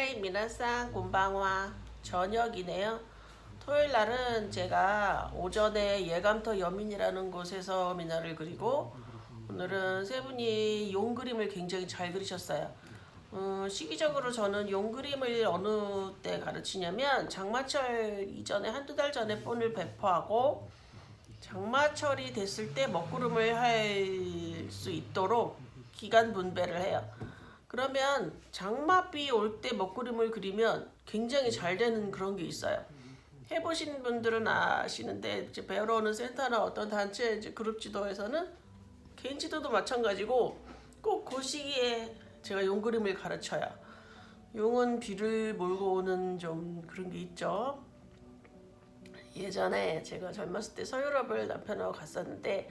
하이 미나상 곤방와 저녁이네요. 토요일 날은 제가 오전에 예감터 여민이라는 곳에서 미나를 그리고 오늘은 세 분이 용 그림을 굉장히 잘 그리셨어요. 시기적으로 저는 용 그림을 어느 때 가르치냐면 장마철 이전에 한두 달 전에 본을 배포하고 장마철이 됐을 때 먹구름을 할 수 있도록 기간 분배를 해요. 그러면 장마비 올 때 먹구름을 그리면 굉장히 잘 되는 그런 게 있어요. 해보신 분들은 아시는데 이제 배우러 오는 센터나 어떤 단체 이제 그룹 지도에서는 개인 지도도 마찬가지고 꼭 그 시기에 제가 용 그림을 가르쳐요. 용은 비를 몰고 오는 좀 그런 게 있죠. 예전에 제가 젊었을 때 서유럽을 남편하고 갔었는데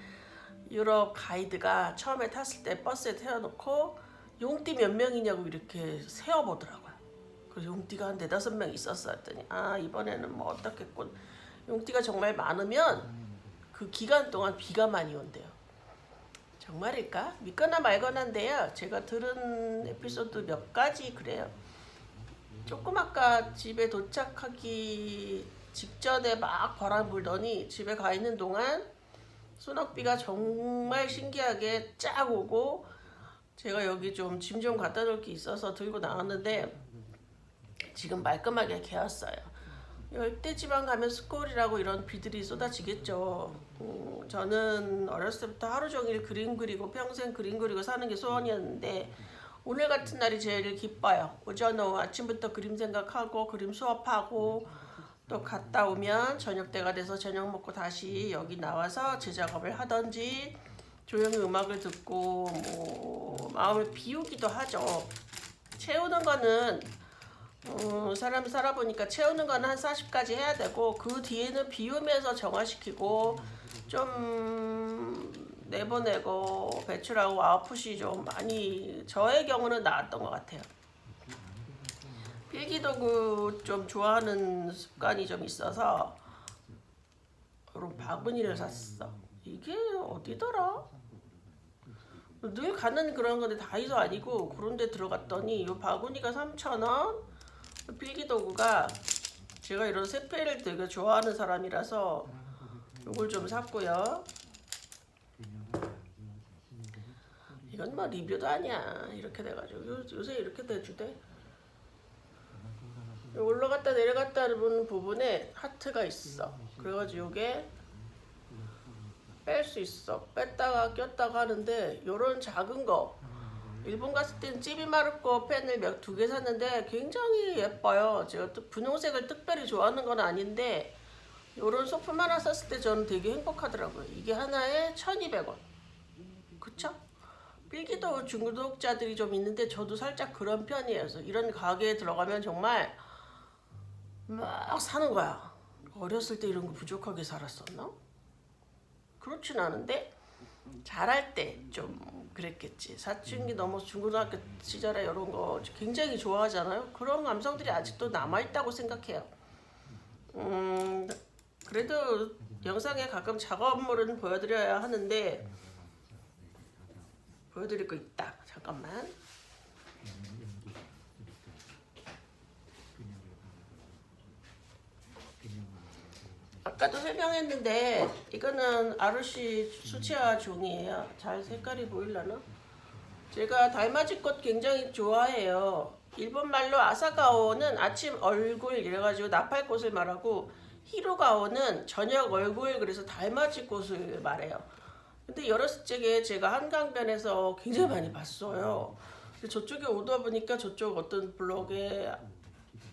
유럽 가이드가 처음에 탔을 때 버스에 태워놓고 용띠 몇 명이냐고 이렇게 세어보더라고요. 그래서 용띠가 한 4-5명 있었어 했더니 이번에는 뭐 어떻겠군. 용띠가 정말 많으면 그 기간 동안 비가 많이 온대요. 정말일까? 믿거나 말거나인데요. 제가 들은 에피소드 몇 가지 그래요. 조금 아까 집에 도착하기 직전에 막 바람 불더니 집에 가 있는 동안 소낙비가 정말 신기하게 쫙 오고 제가 여기 좀 짐 좀 갖다 놓을 게 있어서 들고 나왔는데 지금 말끔하게 개었어요. 열대지방 가면 스콜이라고 이런 비들이 쏟아지겠죠. 저는 어렸을 때부터 하루 종일 그림 그리고 평생 그림 그리고 사는 게 소원이었는데 오늘 같은 날이 제일 기뻐요. 오전 오후 아침부터 그림 생각하고 그림 수업하고 또 갔다 오면 저녁 때가 돼서 저녁 먹고 다시 여기 나와서 제작업을 하던지 조용히 음악을 듣고 뭐 마음을 비우기도 하죠. 채우는 거는 사람이 살아보니까 채우는 거는 한 40까지 해야 되고 그 뒤에는 비우면서 정화시키고 좀 내보내고 배출하고 아웃풋이 좀 많이 저의 경우는 나았던 것 같아요. 필기도구 좀 좋아하는 습관이 좀 있어서 그럼 바구니를 샀어. 이게 어디더라? 늘 가는 그런 건데 다이소 아니고 그런 데 들어갔더니 이 바구니가 3,000원, 필기도구가 제가 이런 세페를 되게 좋아하는 사람이라서 이걸 좀 샀고요. 이건 뭐 리뷰도 아니야. 이렇게 돼가지고 요새 이렇게 돼주대. 올라갔다 내려갔다 하는 부분에 하트가 있어. 그래가지고 이게 뺄 수 있어. 뺐다가 꼈다가 하는데 요런 작은 거 일본 갔을 때는 찝이 마르고 펜을 2개 샀는데 굉장히 예뻐요. 제가 또 분홍색을 특별히 좋아하는 건 아닌데 요런 소품 하나 샀을 때 저는 되게 행복하더라고요. 이게 하나에 1,200원. 그쵸? 필기도 중독자들이 좀 있는데 저도 살짝 그런 편이에요. 그래서 이런 가게에 들어가면 정말 막 사는 거야. 어렸을 때 이런 거 부족하게 살았었나? 그렇진 않은데 잘할 때 좀 그랬겠지. 사춘기 넘어서 중고등학교 시절에 이런 거 굉장히 좋아하잖아요. 그런 감성들이 아직도 남아있다고 생각해요. 그래도 영상에 가끔 작업물은 보여드려야 하는데 보여드릴 거 있다. 잠깐만. 아까도 설명했는데 이거는 아르시 수채화 종이에요. 잘 색깔이 보이려나? 제가 달맞이꽃 굉장히 좋아해요. 일본 말로 아사가오는 아침 얼굴 이래가지고 나팔꽃을 말하고 히로가오는 저녁 얼굴 그래서 달맞이꽃을 말해요. 근데 여러 적에 제가 한강변에서 굉장히 많이 봤어요. 근데 저쪽에 오다 보니까 저쪽 어떤 블록에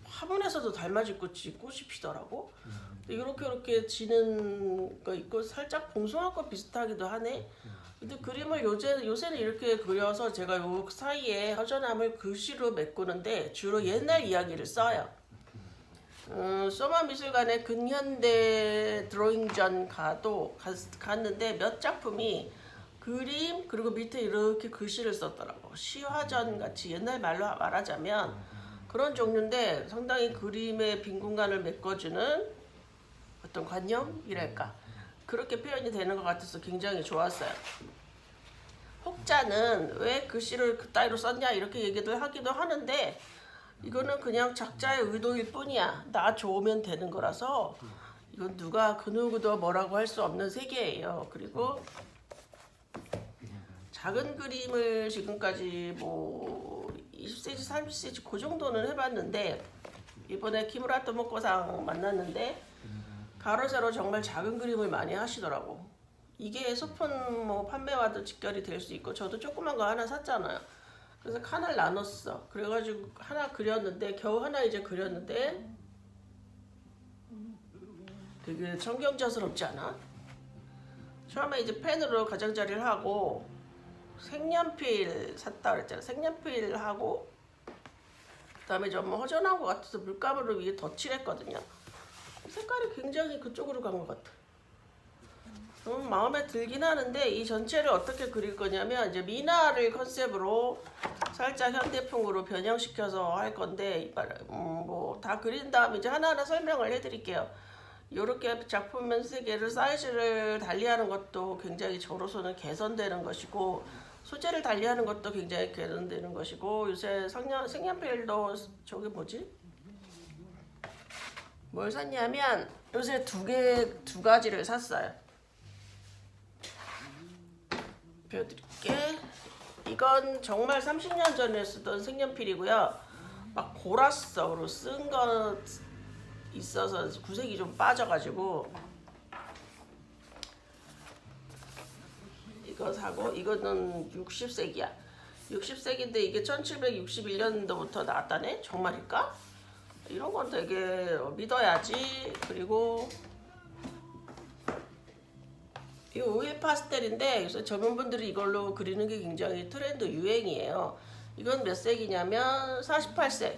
화분에서도 달맞이꽃이 꽃이 피더라고. 이렇게 지는 거 있고 살짝 봉숭아꽃 비슷하기도 하네. 근데 그림을 요새는 이렇게 그려서 제가 요 사이에 허전함을 글씨로 메꾸는데 주로 옛날 이야기를 써요. 소마미술관에 근현대 드로잉전 갔는데 몇 작품이 그림 그리고 밑에 이렇게 글씨를 썼더라고. 시화전 같이 옛날 말로 말하자면 그런 종류인데 상당히 그림의 빈 공간을 메꿔주는 어떤 관념이랄까 그렇게 표현이 되는 것 같아서 굉장히 좋았어요. 혹자는 왜 글씨를 그 따위로 썼냐 이렇게 얘기도 하기도 하는데 이거는 그냥 작자의 의도일 뿐이야. 나 좋으면 되는 거라서 이건 누가 그 누구도 뭐라고 할 수 없는 세계예요. 그리고 작은 그림을 지금까지 뭐 20cm, 30cm 그 정도는 해봤는데 이번에 키무라 토모코상 만났는데 가로 세로 정말 작은 그림을 많이 하시더라고. 이게 소품 뭐 판매와도 직결이 될 수 있고 저도 조그만 거 하나 샀잖아요. 그래서 칸을 나눴어. 그래가지고 하나 그렸는데 겨우 하나 이제 그렸는데 되게 청경자스럽지 않아? 처음에 이제 펜으로 가장자리를 하고 색연필 샀다 그랬잖아. 색연필 하고 그다음에 좀 허전한 것 같아서 물감으로 위에 덧칠했거든요. 색깔이 굉장히 그쪽으로 간 것 같아. 마음에 들긴 하는데 이 전체를 어떻게 그릴 거냐면 이제 미나를 컨셉으로 살짝 현대풍으로 변형시켜서 할 건데 뭐 다 그린 다음에 이제 하나하나 설명을 해드릴게요. 이렇게 작품 세개를 사이즈를 달리하는 것도 굉장히 저로서는 개선되는 것이고 소재를 달리하는 것도 굉장히 개선되는 것이고 요새 색연필도 저게 뭐지? 뭘 샀냐면 요새 두 가지를 샀어요. 보여드릴게. 이건 정말 30년 전에 쓰던 색연필이고요. 막 고라스으로 쓴 거 있어서 구색이 좀 빠져가지고 이거 사고 이거는 60색이야. 60색인데 이게 1761년도부터 나왔다네? 정말일까? 이런 건 되게 믿어야지. 그리고 이거 오일 파스텔인데 요새 젊은 분들이 이걸로 그리는 게 굉장히 트렌드 유행이에요. 이건 몇 색이냐면 48색.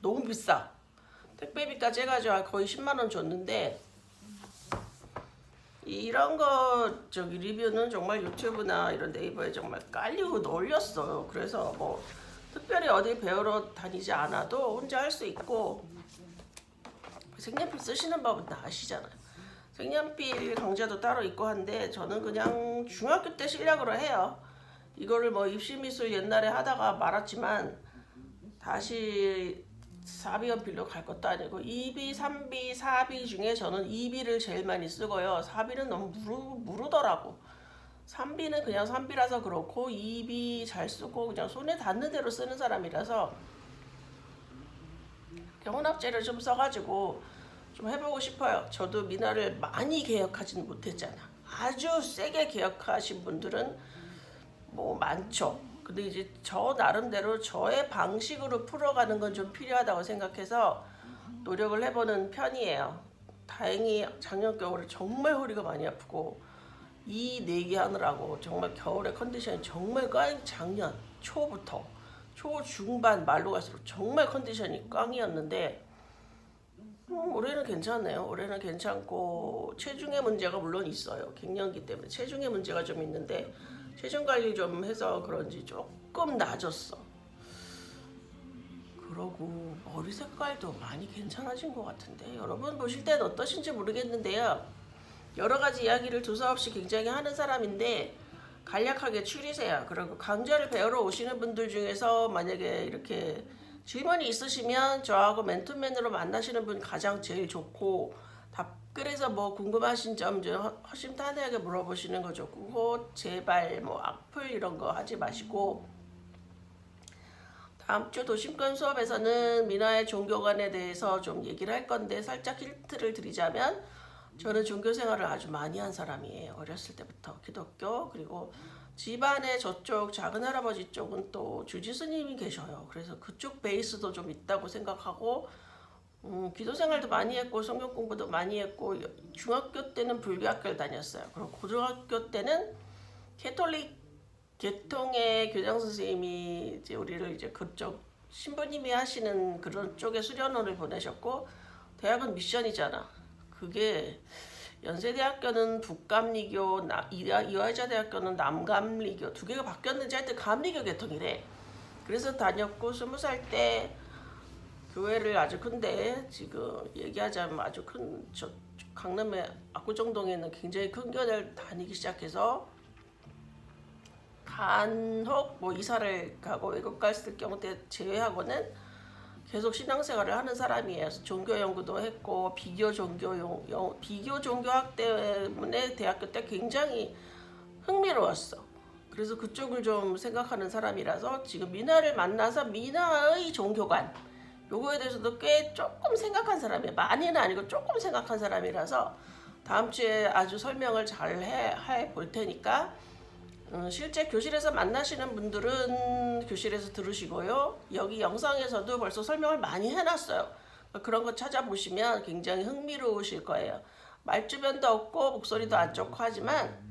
너무 비싸. 택배비까지 해가지고 거의 10만원 줬는데 이런 거 저기 리뷰는 정말 유튜브나 이런 네이버에 정말 깔리고 올렸어요. 그래서 뭐 특별히 어디 배우러 다니지 않아도 혼자 할 수 있고 색연필 쓰시는 법은 다 아시잖아요. 색연필 강좌도 따로 있고 한데 저는 그냥 중학교 때 실력으로 해요. 이거를 뭐 입시미술 옛날에 하다가 말았지만 다시 4B 연필로 갈 것도 아니고 2B, 3B, 4B 중에 저는 2B를 제일 많이 쓰고요. 4B는 너무 무르더라고. 3B는 그냥 3B라서 그렇고 2B 잘 쓰고 그냥 손에 닿는 대로 쓰는 사람이라서 혼합제를 좀 써가지고 좀 해보고 싶어요. 저도 미나를 많이 개혁하지는 못했잖아. 아주 세게 개혁하신 분들은 뭐 많죠. 근데 이제 저 나름대로 저의 방식으로 풀어가는 건 좀 필요하다고 생각해서 노력을 해보는 편이에요. 다행히 작년 겨울에 정말 허리가 많이 아프고 이 4개 하느라고 정말 겨울에 컨디션이 정말 작년 초부터 초 중반 말로 갈수록 정말 컨디션이 꽝이었는데 올해는 괜찮네요. 올해는 괜찮고 체중의 문제가 물론 있어요. 갱년기 때문에 체중의 문제가 좀 있는데 체중 관리 좀 해서 그런지 조금 나아졌어. 그러고 머리 색깔도 많이 괜찮아진 것 같은데 여러분 보실 때는 어떠신지 모르겠는데요. 여러 가지 이야기를 두서없이 굉장히 하는 사람인데 간략하게 추리세요. 그리고 강좌를 배우러 오시는 분들 중에서 만약에 이렇게 질문이 있으시면 저하고 맨투맨으로 만나시는 분 가장 제일 좋고 답글에서 뭐 궁금하신 점 좀 허심탄회하게 물어보시는 거 좋고 제발 뭐 악플 이런 거 하지 마시고 다음 주 도심권 수업에서는 민화의 종교관에 대해서 좀 얘기를 할 건데 살짝 힌트를 드리자면 저는 종교 생활을 아주 많이 한 사람이에요. 어렸을 때부터 기독교 그리고 집안에 저쪽 작은 할아버지 쪽은 또 주지 스님이 계셔요. 그래서 그쪽 베이스도 좀 있다고 생각하고 기도 생활도 많이 했고 성경 공부도 많이 했고 중학교 때는 불교학교를 다녔어요. 그리고 고등학교 때는 캐톨릭 계통의 교장 선생님이 이제 우리를 이제 그쪽 신부님이 하시는 그런 쪽에 수련원을 보내셨고 대학은 미션이잖아. 그게 연세대학교는 북감리교, 이화여자대학교는 남감리교 두 개가 바뀌었는지 하여튼 감리교 계통이래. 그래서 다녔고 20살 때 교회를 아주 큰데 지금 얘기하자면 아주 큰 저 강남의 압구정동에 있는 굉장히 큰 교회를 다니기 시작해서 간혹 뭐 이사를 가고 외국 갔을 경우 때 제외하고는 계속 신앙생활을 하는 사람이에요. 종교 연구도 했고 비교 종교학 때문에 대학교 때 굉장히 흥미로웠어. 그래서 그쪽을 좀 생각하는 사람이라서 지금 미나를 만나서 미나의 종교관 요거에 대해서도 꽤 조금 생각한 사람이에요. 많이는 아니고 조금 생각한 사람이라서 다음 주에 아주 설명을 잘 해 볼 테니까 실제 교실에서 만나시는 분들은 교실에서 들으시고요. 여기 영상에서도 벌써 설명을 많이 해놨어요. 그런 거 찾아보시면 굉장히 흥미로우실 거예요. 말주변도 없고 목소리도 안 좋고 하지만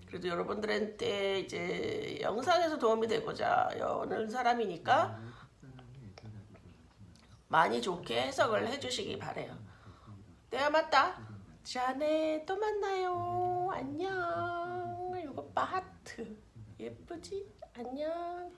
그래도 여러분들한테 이제 영상에서 도움이 되고자 여는 사람이니까 많이 좋게 해석을 해주시기 바래요. 때가 맞다. 자네 또 만나요. 안녕. 이거 봐 하트. 예쁘지? 안녕.